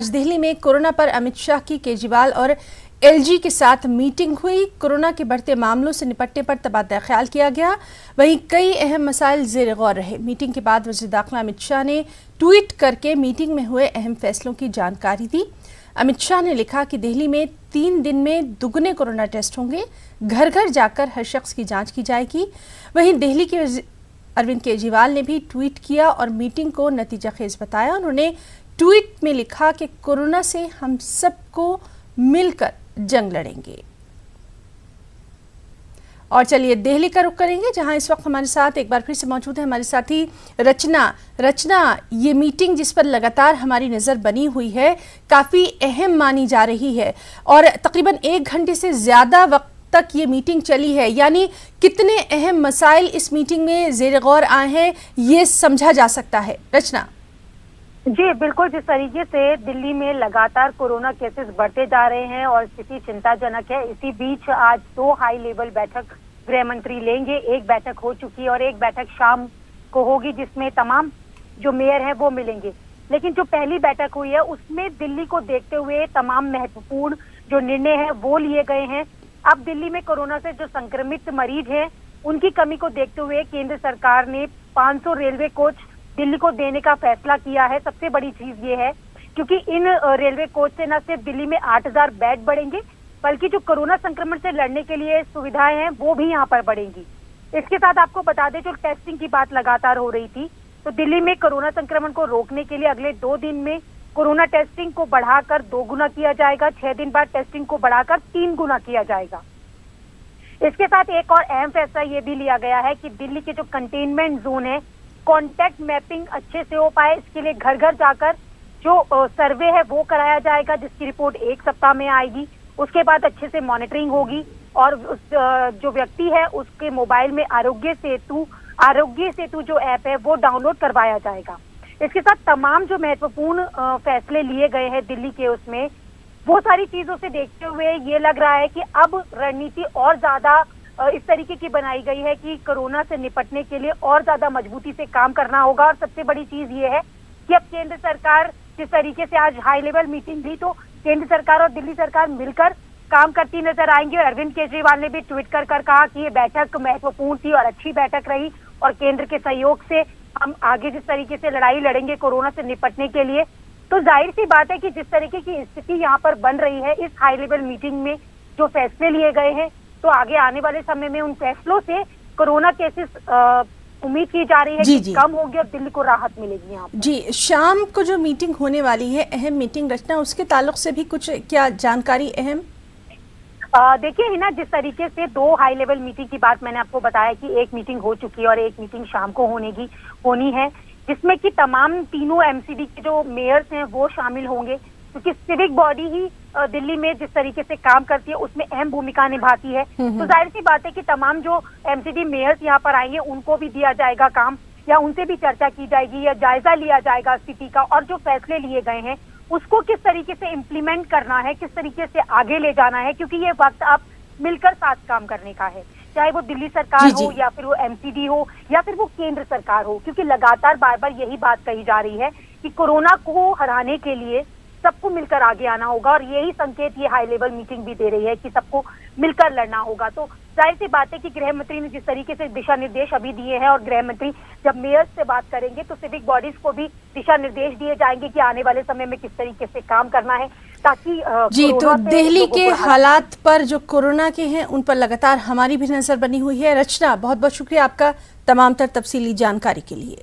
दिल्ली में कोरोना पर अमित शाह की केजरीवाल और एलजी के साथ मीटिंग हुई। कोरोना के बढ़ते मामलों से निपटने पर तबादला ख्याल किया गया। वहीं कई अहम मसाइल ज़ेर गौर रहे। मीटिंग के बाद वज़ीर दाखिला अमित शाह ने ट्वीट करके मीटिंग में हुए अहम फैसलों की जानकारी दी। अमित शाह ने लिखा कि दिल्ली में 3 दिन में दुगने कोरोना टेस्ट होंगे। घर घर जाकर हर शख्स की जाँच की जाएगी। वहीं दिल्ली के अरविंद केजरीवाल ने भी ट्वीट किया और मीटिंग को नतीजाखेज बताया। उन्होंने ट्वीट में लिखा कि कोरोना से हम सबको मिलकर जंग लड़ेंगे। और चलिए दिल्ली का रुख करेंगे, जहां इस वक्त हमारे साथ एक बार फिर से मौजूद है हमारे साथी रचना। ये मीटिंग जिस पर लगातार हमारी नज़र बनी हुई है काफ़ी अहम मानी जा रही है और तकरीबन 1 घंटे से ज़्यादा वक्त तक ये मीटिंग चली है। यानी कितने अहम मसाइल इस मीटिंग में ज़ेर गौर आए हैं ये समझा जा सकता है। रचना जी बिल्कुल, जिस तरीके से दिल्ली में लगातार कोरोना केसेस बढ़ते जा रहे हैं और स्थिति चिंताजनक है, इसी बीच आज 2 हाई लेवल बैठक गृह मंत्री लेंगे। एक बैठक हो चुकी है और एक बैठक शाम को होगी, जिसमें तमाम जो मेयर हैं वो मिलेंगे। लेकिन जो पहली बैठक हुई है उसमें दिल्ली को देखते हुए तमाम महत्वपूर्ण जो निर्णय हैं वो लिए गए हैं। अब दिल्ली में कोरोना से जो संक्रमित मरीज हैं उनकी कमी को देखते हुए केंद्र सरकार ने 500 रेलवे कोच दिल्ली को देने का फैसला किया है। सबसे बड़ी चीज ये है क्योंकि इन रेलवे कोच से न सिर्फ दिल्ली में 8000 बेड बढ़ेंगे, बल्कि जो कोरोना संक्रमण से लड़ने के लिए सुविधाएं हैं वो भी यहाँ पर बढ़ेंगी। इसके साथ आपको बता दें, जो टेस्टिंग की बात लगातार हो रही थी, तो दिल्ली में कोरोना संक्रमण को रोकने के लिए अगले 2 दिन में कोरोना टेस्टिंग को बढ़ाकर 2 गुना किया जाएगा। 6 दिन बाद टेस्टिंग को बढ़ाकर 3 गुना किया जाएगा। इसके साथ एक और अहम फैसला ये भी लिया गया है कि दिल्ली के जो कंटेनमेंट जोन है, कॉन्टैक्ट मैपिंग अच्छे से हो पाए, इसके लिए घर घर जाकर जो सर्वे है वो कराया जाएगा, जिसकी रिपोर्ट 1 सप्ताह में आएगी। उसके बाद अच्छे से मॉनिटरिंग होगी और जो व्यक्ति है उसके मोबाइल में आरोग्य सेतु जो ऐप है वो डाउनलोड करवाया जाएगा। इसके साथ तमाम जो महत्वपूर्ण फैसले लिए गए हैं दिल्ली के, उसमें वो सारी चीजों से देखते हुए ये लग रहा है कि अब रणनीति और ज्यादा इस तरीके की बनाई गई है कि कोरोना से निपटने के लिए और ज्यादा मजबूती से काम करना होगा। और सबसे बड़ी चीज ये है कि अब केंद्र सरकार जिस तरीके से आज हाई लेवल मीटिंग ली, तो केंद्र सरकार और दिल्ली सरकार मिलकर काम करती नजर आएंगे। और अरविंद केजरीवाल ने भी ट्वीट कर कहा कि ये बैठक महत्वपूर्ण थी और अच्छी बैठक रही और केंद्र के सहयोग से हम आगे जिस तरीके से लड़ाई लड़ेंगे कोरोना से निपटने के लिए, तो जाहिर सी बात है कि जिस तरीके की स्थिति यहाँ पर बन रही है, इस हाई लेवल मीटिंग में जो फैसले लिए गए हैं, तो आगे आने वाले समय में उन फैसलों से कोरोना केसेस उम्मीद की जा रही है कि कम होगी और दिल्ली को राहत मिलेगी। यहाँ जी शाम को जो मीटिंग होने वाली है, अहम मीटिंग, रचना, उसके ताल्लुक से भी कुछ क्या जानकारी अहम? देखिए हिना, जिस तरीके से 2 हाई लेवल मीटिंग की बात मैंने आपको बताया कि एक मीटिंग हो चुकी है और एक मीटिंग शाम को होनी है, जिसमें कि तमाम तीनों एमसीडी के जो मेयर्स हैं वो शामिल होंगे, क्योंकि सिविक बॉडी ही दिल्ली में जिस तरीके से काम करती है उसमें अहम भूमिका निभाती है। तो जाहिर सी बात है कि तमाम जो एमसीडी मेयर्स यहाँ पर आएंगे उनको भी दिया जाएगा काम, या उनसे भी चर्चा की जाएगी या जायजा लिया जाएगा स्थिति का, और जो फैसले लिए गए हैं उसको किस तरीके से इम्प्लीमेंट करना है, किस तरीके से आगे ले जाना है, क्योंकि ये वक्त अब मिलकर साथ काम करने का है, चाहे वो दिल्ली सरकार हो या फिर वो एमसीडी हो या फिर वो केंद्र सरकार हो। क्योंकि लगातार बार बार यही बात कही जा रही है कि कोरोना को हराने के लिए सबको मिलकर आगे आना होगा, और यही संकेत ये हाई लेवल मीटिंग भी दे रही है कि सबको मिलकर लड़ना होगा। तो जाहिर सी बात है कि गृह मंत्री ने जिस तरीके से दिशा निर्देश अभी दिए हैं, और गृह मंत्री जब मेयर्स से बात करेंगे तो सिविक बॉडीज को भी दिशा निर्देश दिए जाएंगे कि आने वाले समय में किस तरीके से काम करना है, ताकि जी तो दिल्ली के हालात पर जो कोरोना के हैं उन पर लगातार हमारी भी नजर बनी हुई है। रचना, बहुत बहुत शुक्रिया आपका तमाम तर तफसीली जानकारी के लिए।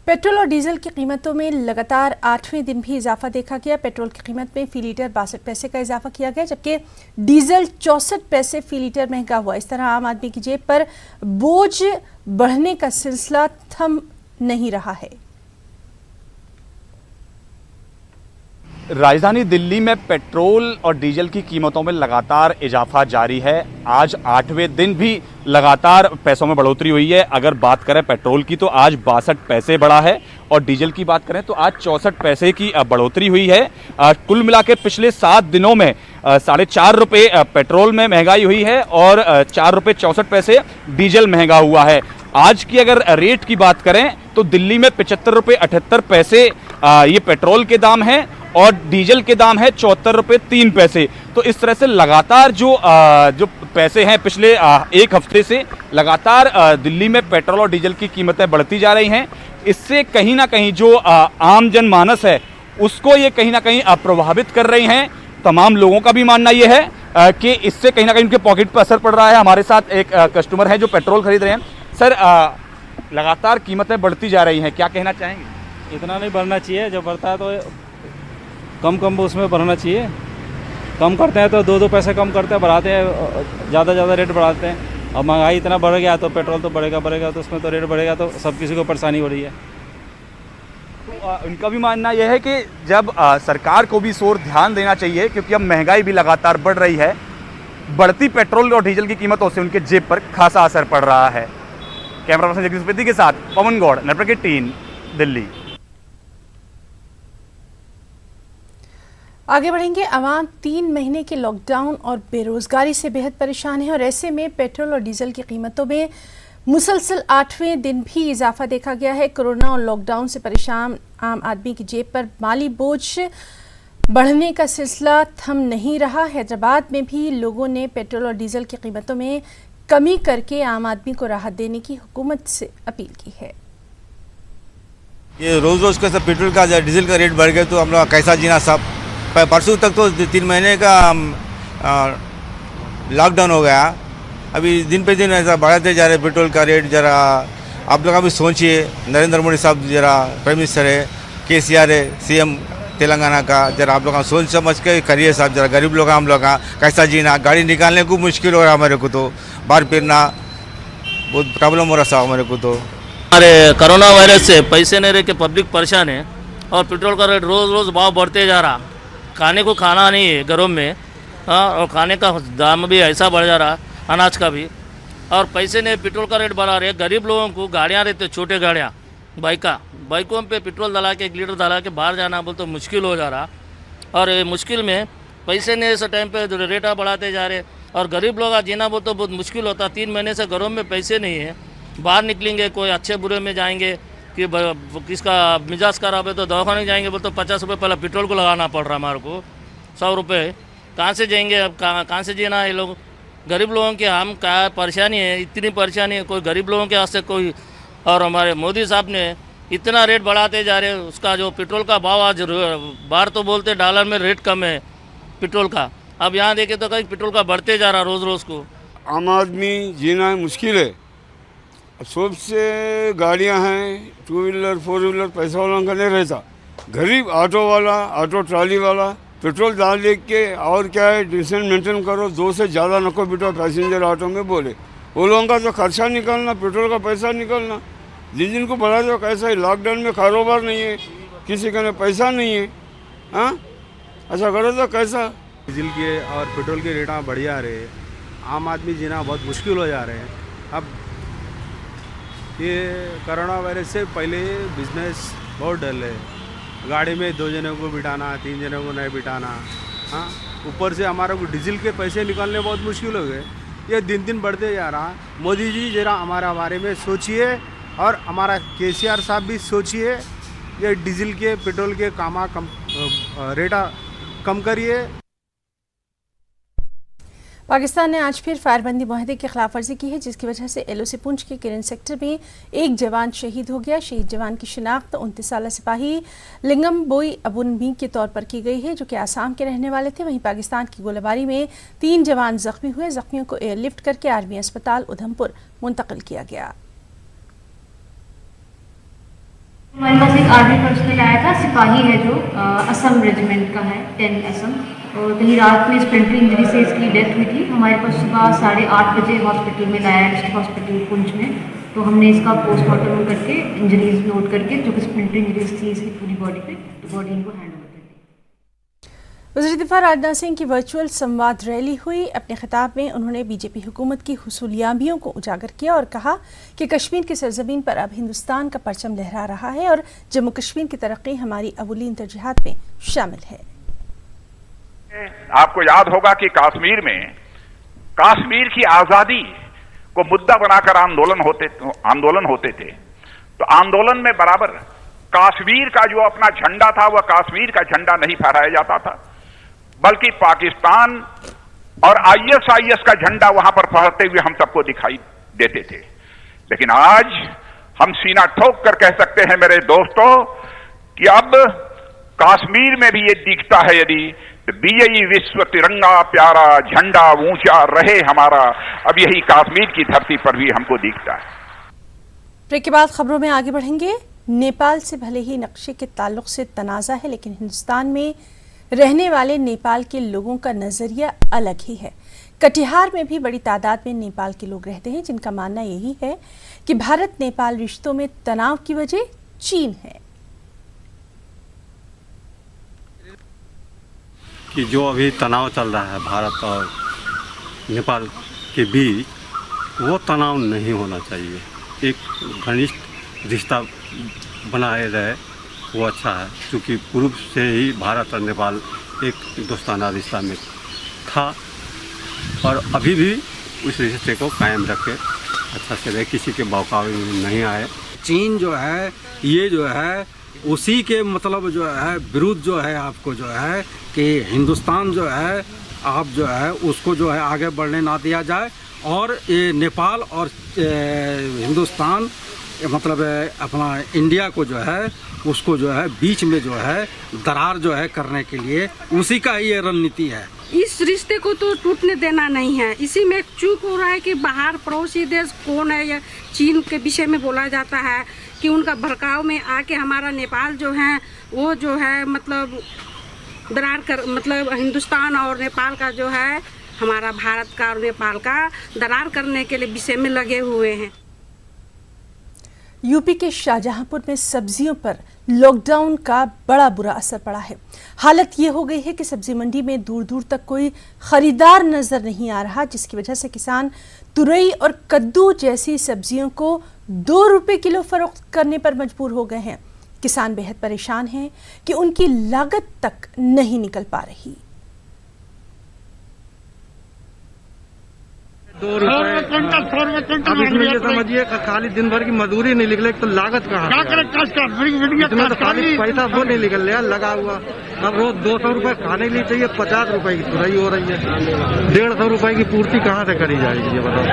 पेट्रोल और डीजल की कीमतों में लगातार 8वें दिन भी इजाफा देखा गया। पेट्रोल की कीमत में फी लीटर 62 पैसे का इजाफा किया गया, जबकि डीजल 64 पैसे फी लीटर महंगा हुआ। इस तरह आम आदमी की जेब पर बोझ बढ़ने का सिलसिला थम नहीं रहा है। राजधानी दिल्ली में पेट्रोल और डीजल की कीमतों में लगातार इजाफा जारी है। आज 8वें दिन भी लगातार पैसों में बढ़ोतरी हुई है। अगर बात करें पेट्रोल की तो आज 62 पैसे बढ़ा है और डीजल की बात करें तो आज 64 पैसे की बढ़ोतरी हुई है। कुल मिला के पिछले 7 दिनों में 4.5 रुपये पेट्रोल में महंगाई हुई है और 4 रुपये 64 पैसे डीजल महंगा हुआ है। आज की अगर रेट की बात करें तो दिल्ली में 75 रुपये 78 पैसे ये पेट्रोल के दाम है और डीजल के दाम है 74 रुपये 3 पैसे। तो इस तरह से लगातार जो पैसे हैं पिछले एक हफ्ते से लगातार दिल्ली में पेट्रोल और डीजल की कीमतें बढ़ती जा रही हैं। इससे कहीं ना कहीं जो आम जनमानस है उसको ये कहीं ना कहीं प्रभावित कर रही हैं। तमाम लोगों का भी मानना ये है कि इससे कहीं ना कहीं उनके पॉकेट पर असर पड़ रहा है। हमारे साथ एक कस्टमर है जो पेट्रोल खरीद रहे हैं। सर, लगातार कीमतें बढ़ती जा रही हैं, क्या कहना चाहेंगे? इतना नहीं बढ़ना चाहिए, जब बढ़ता है तो कम उसमें बढ़ना चाहिए। कम करते हैं तो 2 पैसे कम करते हैं, बढ़ाते हैं ज़्यादा रेट बढ़ाते हैं। अब महंगाई इतना बढ़ गया तो पेट्रोल तो बढ़ेगा तो उसमें तो रेट बढ़ेगा, तो सब किसी को परेशानी हो रही है। तो उनका भी मानना यह है कि जब सरकार को भी इस ओर ध्यान देना चाहिए, क्योंकि अब महंगाई भी लगातार बढ़ रही है। बढ़ती पेट्रोल और डीजल की कीमतों से उनके जेब पर खासा असर पड़ रहा है। कैमरा पर्सन जगदीश पेद्दी के साथ पवन गौड़, नेटवर्क 18, दिल्ली। आगे बढ़ेंगे। अवाम 3 महीने के लॉकडाउन और बेरोजगारी से बेहद परेशान है और ऐसे में पेट्रोल और डीजल की कीमतों में मुसलसल 8वें दिन भी इजाफा देखा गया है। कोरोना और लॉकडाउन से परेशान आम आदमी की जेब पर माली बोझ बढ़ने का सिलसिला थम नहीं रहा। हैदराबाद में भी लोगों ने पेट्रोल और डीजल की कीमतों में कमी करके आम आदमी को राहत देने की हुकूमत से अपील की है। ये रोज़ का सब पेट्रोल का डीजल का रेट बढ़ गया तो हम लोग कैसा जीना सब। परसों तक तो 3 महीने का लॉकडाउन हो गया। अभी दिन पे दिन ऐसा बढ़ाते जा रहे पेट्रोल का रेट। जरा आप लोग अभी सोचिए, नरेंद्र मोदी साहब जरा प्राइम मिनिस्टर है, KCR है CM तेलंगाना का, जरा आप लोग सोच समझ के करिए साहब। जरा गरीब लोग हम लोग का कैसा जीना, गाड़ी निकालने को मुश्किल हो रहा है हमारे को, तो बाहर फिरना बहुत प्रॉब्लम हो रहा साहब हमारे को। तो हमारे कोरोना वायरस से पैसे नहीं रह के पब्लिक परेशान है और पेट्रोल का रेट रोज़ भाव बढ़ते जा रहा। खाने को खाना नहीं है घरों में, और खाने का दाम भी ऐसा बढ़ जा रहा, अनाज का भी। और पैसे ने पेट्रोल का रेट बढ़ा रहे। गरीब लोगों को गाड़ियाँ रहते, छोटे गाड़ियाँ, बाइकों पे पेट्रोल डाला के 1 लीटर डाला के बाहर जाना बोल तो मुश्किल हो जा रहा। और मुश्किल में पैसे ने इस टाइम पे रेटा बढ़ाते जा रहे और गरीब लोग जीना बोल तो बहुत मुश्किल होता। 3 महीने से घरों में पैसे नहीं है, बाहर निकलेंगे कोई अच्छे बुरे में जाएंगे कि किसका मिजाज खराब है तो दवाखाने जाएंगे बोल तो 50 रुपये पहले पेट्रोल को लगाना पड़ रहा हमारे को। 100 रुपये कहाँ से जाएंगे? अब कहाँ से जीना है लोग? गरीब लोगों के हम क्या परेशानी है, इतनी परेशानी है कोई गरीब लोगों के वास्ते कोई। और हमारे मोदी साहब ने इतना रेट बढ़ाते जा रहे, उसका जो पेट्रोल का भाव आज बाहर तो बोलते डॉलर में रेट कम है पेट्रोल का, अब यहाँ देखे तो कहीं पेट्रोल का बढ़ते जा रहा रोज़ को। आम आदमी जीना मुश्किल है। अब सबसे गाड़ियाँ हैं, 2 व्हीलर 4 व्हीलर, पैसा वाला का नहीं रहता। गरीब ऑटो वाला, ऑटो ट्राली वाला पेट्रोल डाल दे के और क्या है, डिस्टेंस मेंटेन करो, 2 से ज़्यादा नको बिठो पैसेंजर ऑटो में बोले। वो लोगों का तो खर्चा निकलना, पेट्रोल का पैसा निकलना। जिन को बढ़ा दो कैसा है, लॉकडाउन में कारोबार नहीं है, किसी का पैसा नहीं है, हाँ ऐसा करो तो कैसा। डीजल के और पेट्रोल के रेट बढ़िया रहे, आम आदमी जीना बहुत मुश्किल हो जा रहे हैं। अब ये कोरोना वायरस से पहले बिजनेस बहुत डल है। गाड़ी में 2 जनों को बिठाना, 3 जनों को नहीं बिठाना, हाँ ऊपर से हमारा को डीजल के पैसे निकालने बहुत मुश्किल हो गए। ये दिन दिन बढ़ते जा रहा। मोदी जी जरा हमारा बारे में सोचिए और हमारा KCR साहब भी सोचिए, ये डीजल के पेट्रोल के रेटा कम करिए। पाकिस्तान ने आज फिर फायरबंदी मुआहदे की खिलाफवर्जी की है, जिसकी वजह से LOC पुंछ के किरण सेक्टर में एक जवान शहीद हो गया। शहीद जवान की शिनाख्त 29 साला सिपाही लिंगम बोई अबुन मी के तौर पर की गई है, जो कि आसाम के रहने वाले थे। वहीं पाकिस्तान की गोलीबारी में 3 जवान जख्मी हुए। जख्मियों को एयरलिफ्ट करके आर्मी अस्पताल उधमपुर मुंतकिल किया गया। हमारे पास एक आर्मी पर्सनल आया था, सिपाही है जो असम रेजिमेंट का है, 10 असम, और कहीं रात में स्प्लिंटर इंजरी से इसकी डेथ हुई थी। हमारे पास सुबह 8:30 बजे हॉस्पिटल में लाया, डिस्ट्रिक्ट हॉस्पिटल पुंछ में। तो हमने इसका पोस्टमार्टम करके इंजरीज नोट करके, जो कि स्प्लिंटर इंजरीज थी इसकी पूरी बॉडी पे, तो बॉडी इनको हैंड ओवर कर दी। वज़ीर दिफ़ा राजनाथ सिंह की वर्चुअल संवाद रैली हुई। अपने खिताब में उन्होंने बीजेपी हुकूमत की हुसूलियाबियों को उजागर किया और कहा कि कश्मीर की सरजमीन पर अब हिंदुस्तान का परचम लहरा रहा है और जम्मू कश्मीर की तरक्की हमारी अवलीन तरजीहात में शामिल है। आपको याद होगा कि कश्मीर में कश्मीर की आज़ादी को मुद्दा बनाकर आंदोलन होते थे। तो आंदोलन में बराबर कश्मीर का जो अपना झंडा था वह कश्मीर का झंडा नहीं फहराया जाता था, बल्कि पाकिस्तान और आईएसआईएस का झंडा वहां पर फहरते हुए हम सबको दिखाई देते थे। लेकिन आज हम सीना ठोक कर कह सकते हैं मेरे दोस्तों कि अब कश्मीर में भी ये दिखता है यदि तो बीजेपी विश्व तिरंगा प्यारा झंडा ऊंचा रहे हमारा, अब यही कश्मीर की धरती पर भी हमको दिखता है। ब्रेक के बाद खबरों में आगे बढ़ेंगे। नेपाल से भले ही नक्शे के ताल्लुक से तनाज़ा है, लेकिन हिंदुस्तान में रहने वाले नेपाल के लोगों का नजरिया अलग ही है। कटिहार में भी बड़ी तादाद में नेपाल के लोग रहते हैं, जिनका मानना यही है कि भारत नेपाल रिश्तों में तनाव की वजह चीन है। कि जो अभी तनाव चल रहा है भारत और नेपाल के बीच, वो तनाव नहीं होना चाहिए। एक घनिष्ठ रिश्ता बनाए रहे वो अच्छा है, क्योंकि पूर्व से ही भारत और नेपाल एक दोस्ताना रिश्ता में था और अभी भी उस रिश्ते को कायम रखे अच्छा से रहे, किसी के बहकावे में नहीं आए। चीन जो है ये जो है उसी के मतलब जो है विरुद्ध जो है आपको जो है कि हिंदुस्तान जो है आप जो है उसको जो है आगे बढ़ने ना दिया जाए, और ये नेपाल और हिंदुस्तान मतलब अपना इंडिया को जो है उसको जो है बीच में जो है दरार जो है करने के लिए उसी का ये रणनीति है। इस रिश्ते को तो टूटने देना नहीं है। इसी में चूक हो रहा है कि बाहर पड़ोसी देश कौन है या चीन के विषय में बोला जाता है कि उनका भड़काव में आके हमारा नेपाल जो है वो जो है मतलब दरार कर मतलब हिंदुस्तान और नेपाल का जो है हमारा भारत का और नेपाल का दरार करने के लिए विषय में लगे हुए हैं। यूपी के शाहजहांपुर में सब्जियों पर लॉकडाउन का बड़ा बुरा असर पड़ा है। हालत ये हो गई है कि सब्जी मंडी में दूर दूर तक कोई खरीदार नजर नहीं आ रहा, जिसकी वजह से किसान तुरई और कद्दू जैसी सब्जियों को 2 रुपए किलो फरोख्त करने पर मजबूर हो गए हैं। किसान बेहद परेशान हैं कि उनकी लागत तक नहीं निकल पा रही। 2 रुपए अब इसमें ये समझिए खाली दिन भर की मजदूरी नहीं निकले तो लागत कहाँ इसमें तो खाली पैसा वो नहीं निकल रहा लगा हुआ। अब रोज 200 रुपए खाने के लिए चाहिए, 50 रुपए की तुरई हो रही है, 150 रुपए की पूर्ति कहाँ से करी जाएगी ये बताओ।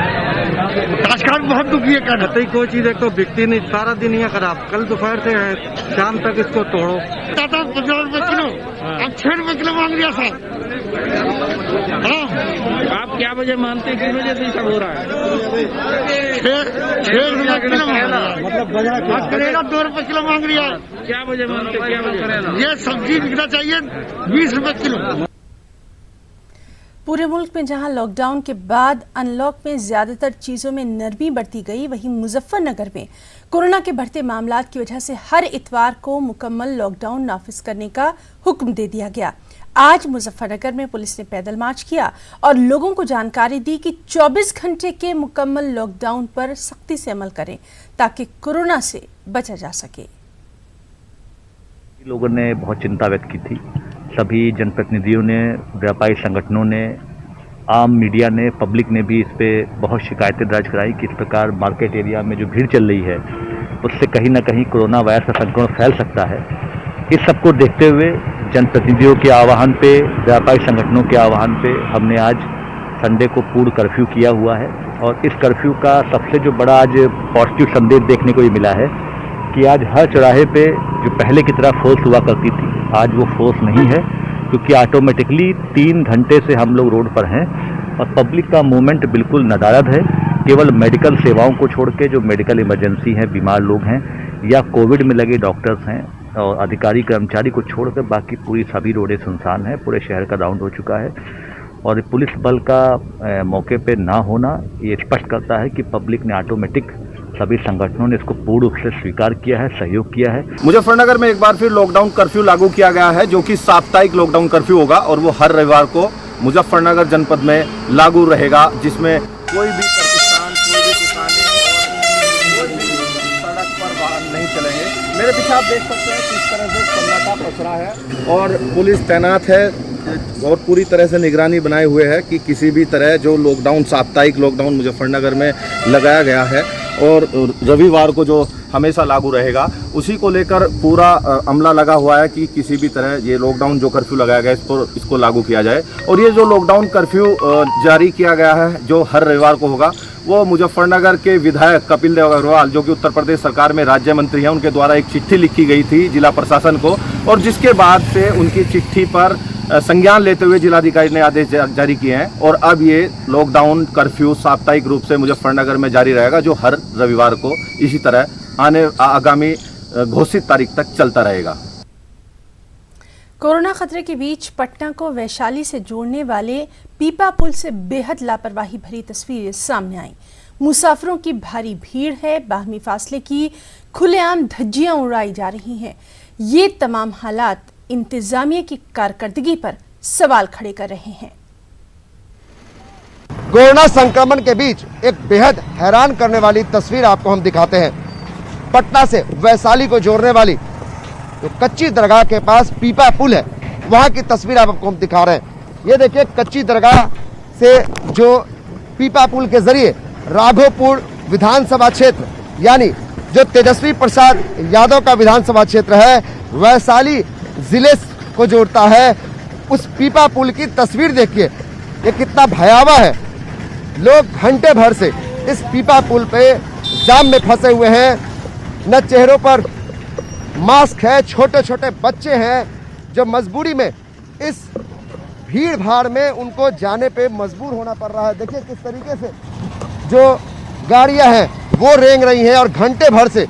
बहुत दुखी है कहते कोई चीज एक तो बिकती नहीं, सारा दिन ये खराब। कल दोपहर से है शाम तक इसको तोड़ो। 50 रुपए किलो, अब 6 रुपए किलो मांग लिया सर। आप क्या वजह मानते किस वजह से सब हो रहा है? 6 रुपए किलो मतलब बात करेगा 2 रुपए किलो मांग रही है। क्या वजह मानते, क्या वजह? ये सब्जी बिकना चाहिए 20 रुपए किलो। पूरे मुल्क में जहां लॉकडाउन के बाद अनलॉक में ज्यादातर चीजों में नरमी बढ़ती गई, वहीं मुजफ्फरनगर में कोरोना के बढ़ते मामलात की वजह से हर इतवार को मुकम्मल लॉकडाउन नाफिज करने का हुक्म दे दिया गया। आज मुजफ्फरनगर में पुलिस ने पैदल मार्च किया और लोगों को जानकारी दी कि 24 घंटे के मुकम्मल लॉकडाउन पर सख्ती से अमल करें ताकि कोरोना से बचा जा सके। लोगों ने बहुत चिंता व्यक्त की थी। सभी जनप्रतिनिधियों ने, व्यापारी संगठनों ने, आम मीडिया ने, पब्लिक ने भी इस पे बहुत शिकायतें दर्ज कराई कि इस प्रकार मार्केट एरिया में जो भीड़ चल रही है उससे कहीं ना कहीं कोरोना वायरस का संक्रमण फैल सकता है। इस सबको देखते हुए जनप्रतिनिधियों के आह्वान पे, व्यापारी संगठनों के आह्वान पे हमने आज संडे को पूर्ण कर्फ्यू किया हुआ है। और इस कर्फ्यू का सबसे जो बड़ा आज पॉजिटिव संदेश देखने को ये मिला है कि आज हर चौराहे पे जो पहले की तरह फोर्स हुआ करती थी, आज वो फोर्स नहीं है, क्योंकि ऑटोमेटिकली 3 घंटे से हम लोग रोड पर हैं और पब्लिक का मूवमेंट बिल्कुल नदारद है। केवल मेडिकल सेवाओं को छोड़ के, जो मेडिकल इमरजेंसी हैं, बीमार लोग हैं या कोविड में लगे डॉक्टर्स हैं और अधिकारी कर्मचारी को छोड़कर बाकी पूरी सभी रोडें सुनसान हैं। पूरे शहर का राउंड हो चुका है और पुलिस बल का मौके पे ना होना ये स्पष्ट करता है कि पब्लिक ने ऑटोमेटिक, सभी संगठनों ने इसको पूर्ण रूप से स्वीकार किया है, सहयोग किया है। मुजफ्फरनगर में एक बार फिर लॉकडाउन कर्फ्यू लागू किया गया है, जो कि साप्ताहिक लॉकडाउन कर्फ्यू होगा और वो हर रविवार को मुजफ्फरनगर जनपद में लागू रहेगा, जिसमें कोई भी प्रतिष्ठान, कोई भी दुकानें और कोई भी सड़क पर वाहन नहीं चलेंगे। मेरे पीछे आप देख सकते हैं किस तरह से सन्नाटा पसरा है और पुलिस तैनात है। और पूरी तरह से निगरानी बनाए हुए है कि किसी भी तरह जो लॉकडाउन, साप्ताहिक लॉकडाउन मुजफ्फरनगर में लगाया गया है और रविवार को जो हमेशा लागू रहेगा, उसी को लेकर पूरा अमला लगा हुआ है कि किसी भी तरह ये लॉकडाउन जो कर्फ्यू लगाया गया है इसको लागू किया जाए। और ये जो लॉकडाउन कर्फ्यू जारी किया गया है जो हर रविवार को होगा, वो मुजफ्फरनगर के विधायक कपिल देव अग्रवाल जो कि उत्तर प्रदेश सरकार में राज्य मंत्री हैं, उनके द्वारा एक चिट्ठी लिखी गई थी जिला प्रशासन को, और जिसके बाद से उनकी चिट्ठी पर संज्ञान लेते हुए जिलाधिकारी ने आदेश जारी किए हैं। और अब ये लॉकडाउन कर्फ्यू साप्ताहिक रूप से मुजफ्फरनगर में जारी रहेगा, जो हर रविवार को इसी तरह आगामी घोषित तारीख तक चलता रहेगा। कोरोना खतरे के बीच पटना को वैशाली से जोड़ने वाले पीपा पुल से बेहद लापरवाही भरी तस्वीरें सामने आई। मुसाफिरों की भारी भीड़ है, बाहमी फासले की खुलेआम धज्जियां उड़ाई जा रही हैं। ये तमाम हालात इंतजामिया की कारकर्दगी पर सवाल खड़े कर रहे हैं। कोरोना संक्रमण के बीच एक बेहद हैरान करने वाली तस्वीर आपको हम दिखाते हैं। पटना से वैशाली को जोड़ने वाली जो कच्ची दरगाह के पास पीपा पुल है, वहां की तस्वीर आपको हम दिखा रहे हैं। ये देखिए, कच्ची दरगाह से जो पीपा पुल के जरिए राघोपुर विधानसभा क्षेत्र, यानी जो तेजस्वी प्रसाद यादव का विधानसभा क्षेत्र है, वैशाली जिले को जोड़ता है, उस पीपा पुल की तस्वीर देखिए, ये कितना भयावह है। लोग घंटे भर से इस पीपा पुल पे जाम में फंसे हुए हैं, न चेहरों पर मास्क है, छोटे छोटे बच्चे हैं जो मजबूरी में इस भीड़ भाड़ में उनको जाने पे मजबूर होना पड़ रहा है। देखिए किस तरीके से जो गाड़ियां हैं वो रेंग रही हैं और घंटे भर से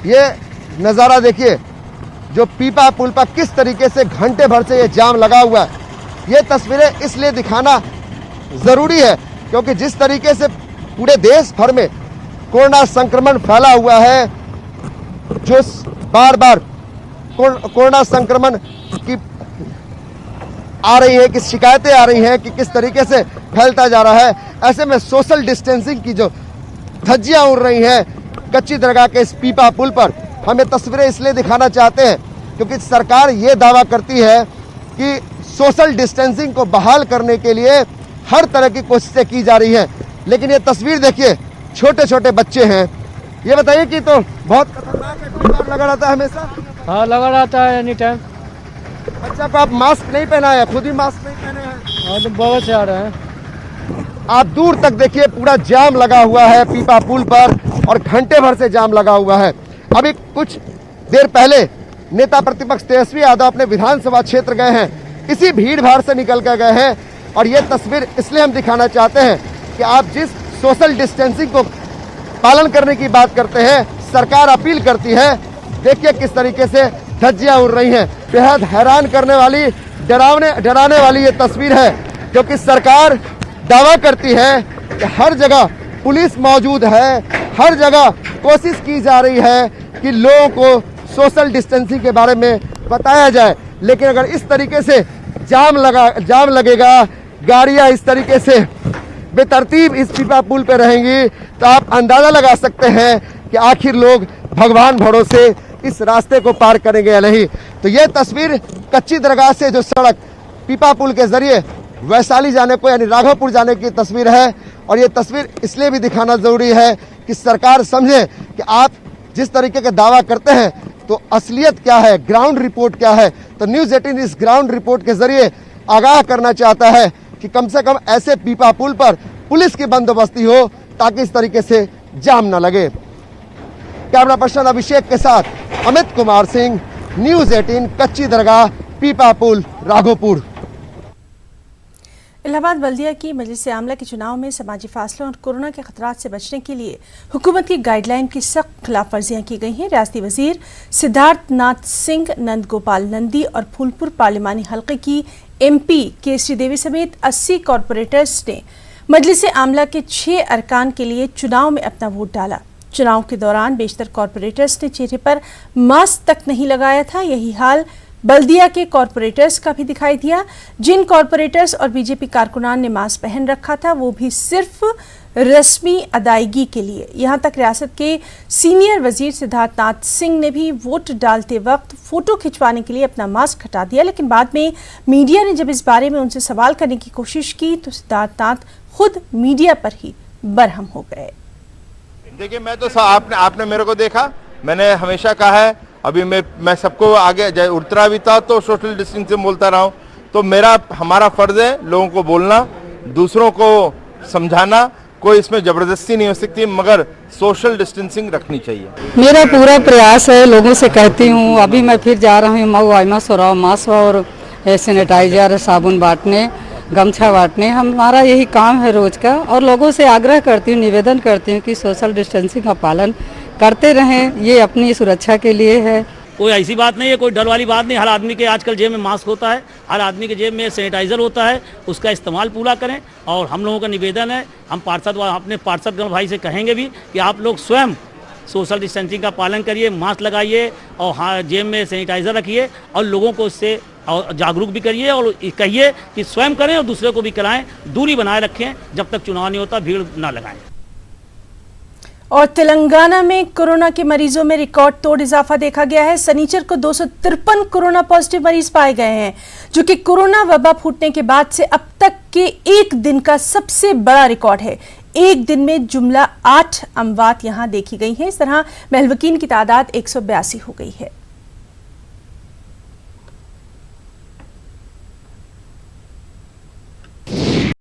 ये नज़ारा देखिए, जो पीपा पुल पर किस तरीके से घंटे भर से ये जाम लगा हुआ है। ये तस्वीरें इसलिए दिखाना ज़रूरी है क्योंकि जिस तरीके से पूरे देश भर में कोरोना संक्रमण फैला हुआ है, जो बार बार कोरोना संक्रमण की आ रही है कि शिकायतें आ रही हैं कि किस तरीके से फैलता जा रहा है, ऐसे में सोशल डिस्टेंसिंग की जो धज्जियां उड़ रही हैं कच्ची दरगाह के इस पीपा पुल पर, हम ये तस्वीरें इसलिए दिखाना चाहते हैं क्योंकि सरकार ये दावा करती है कि सोशल डिस्टेंसिंग को बहाल करने के लिए हर तरह की कोशिशें की जा रही हैं। लेकिन ये तस्वीर देखिए, छोटे छोटे बच्चे हैं। ये बताइए कि तो बहुत खतरनाक है, कोई बार लगा रहता है हमेशा? हाँ, लगा रहता है एनी टाइम। अच्छा, को आप मास्क नहीं पहना है? खुद ही मास्क नहीं पहने हैं? हाँ, तो बहुत से आ रहे हैं। आप दूर तक देखिए, पूरा जाम लगा हुआ है पीपा पुल पर और घंटे भर से जाम लगा हुआ है। अभी कुछ देर पहले नेता प्रतिपक्ष तेजस्वी यादव अपने विधानसभा क्षेत्र गए हैं, इसी भीड़ भाड़ से निकल कर गए हैं। और ये तस्वीर इसलिए हम दिखाना चाहते हैं कि आप जिस सोशल डिस्टेंसिंग को पालन करने की बात करते हैं, सरकार अपील करती है, देखिए किस तरीके से धज्जियां उड़ रही हैं। बेहद हैरान करने वाली, डराने वाली ये तस्वीर है क्योंकि सरकार दावा करती है कि हर जगह पुलिस मौजूद है, हर जगह कोशिश की जा रही है कि लोगों को सोशल डिस्टेंसिंग के बारे में बताया जाए। लेकिन अगर इस तरीके से जाम लगेगा, गाड़ियां इस तरीके से बेतरतीब इस पीपा पुल पे रहेंगी, तो आप अंदाजा लगा सकते हैं कि आखिर लोग भगवान भरोसे इस रास्ते को पार करेंगे या नहीं। तो ये तस्वीर कच्ची दरगाह से जो सड़क पीपा पुल के जरिए वैशाली जाने को यानी राघोपुर जाने की तस्वीर है। और ये तस्वीर इसलिए भी दिखाना जरूरी है कि सरकार समझे कि आप जिस तरीके का दावा करते हैं तो असलियत क्या है, ग्राउंड रिपोर्ट क्या है। तो न्यूज़ 18 इस ग्राउंड रिपोर्ट के जरिए आगाह करना चाहता है कि कम से कम ऐसे पीपा पुल पर पुलिस की बंदोबस्ती हो ताकि इस तरीके से जाम न लगे। कैमरा पर्सन अभिषेक के साथ अमित कुमार सिंह, न्यूज़ 18, कच्ची दरगाह, पीपा पुल, राघोपुर। इलाहाबाद बल्दिया की मजलिस आमला के चुनाव में समाजी फासलों और कोरोना के खतरात से बचने के लिए हुकूमत की गाइडलाइन की सख्त खिलाफ वर्जियाँ की गई हैं। रियासती वजीर सिद्धार्थ नाथ सिंह, नंद गोपाल नंदी और फूलपुर पार्लिमानी हल्के की MP केसरी देवी समेत 80 कॉरपोरेटर्स ने मजलिस आमला के 6 अरकान के लिए चुनाव में अपना वोट डाला। चुनाव के दौरान बेशतर कॉरपोरेटर्स ने चेहरे पर मास्क तक नहीं लगाया था। यही हाल बल्दिया के कॉरपोरेटर्स का भी दिखाई दिया। जिन कॉरपोरेटर्स और बीजेपी कारकुनान ने मास्क पहन रखा था वो भी सिर्फ रस्मी अदायगी के लिए। यहां तक रियासत के सीनियर वजीर सिद्धार्थनाथ सिंह ने भी वोट डालते वक्त फोटो खिंचवाने के लिए अपना मास्क हटा दिया, लेकिन बाद में मीडिया ने जब इस बारे में उनसे सवाल करने की कोशिश की तो सिद्धार्थनाथ खुद मीडिया पर ही बरहम हो गए। देखिए, मैं तो आपने मेरे को देखा, मैंने हमेशा कहा है, अभी मैं सबको आगे उतरा भी था तो सोशल डिस्टेंस से बोलता रहा हूँ। तो हमारा फर्ज है लोगों को बोलना, दूसरों को समझाना, कोई इसमें जबरदस्ती नहीं हो सकती, मगर सोशल डिस्टेंसिंग रखनी चाहिए। मेरा पूरा प्रयास है, लोगों से कहती हूँ। अभी मैं फिर जा रहा हूँ मऊ आइमा सोराव मास्क और सैनिटाइजर, साबुन बांटने, गमछा बांटने। हमारा यही काम है रोज का, और लोगों से आग्रह करती हूँ, निवेदन करती हूँ कि सोशल डिस्टेंसिंग का पालन करते रहें, ये अपनी सुरक्षा के लिए है। कोई ऐसी बात नहीं है, कोई डर वाली बात नहीं। हर आदमी के आजकल जेब में मास्क होता है, हर आदमी के जेब में सैनिटाइजर होता है, उसका इस्तेमाल पूरा करें। और हम लोगों का निवेदन है, हम अपने पार्षद भाई से कहेंगे भी कि आप लोग स्वयं सोशल डिस्टेंसिंग का पालन करिए, मास्क लगाइए और जेब में सैनिटाइजर रखिए, और लोगों को इससे और जागरूक भी करिए और कहिए कि स्वयं करें और दूसरे को भी कराएं, दूरी बनाए रखें, जब तक चुनाव नहीं होता भीड़ ना लगाएं। और तेलंगाना में कोरोना के मरीजों में रिकॉर्ड तोड़ इजाफा देखा गया है। शनिचर को 253 कोरोना पॉजिटिव मरीज पाए गए हैं, जो कि कोरोना वबा फूटने के बाद से अब तक के एक दिन का सबसे बड़ा रिकॉर्ड है। एक दिन में जुमला 8 अमवात यहां देखी गई हैं। इस तरह महलवकीन की तादाद 182 हो गई है।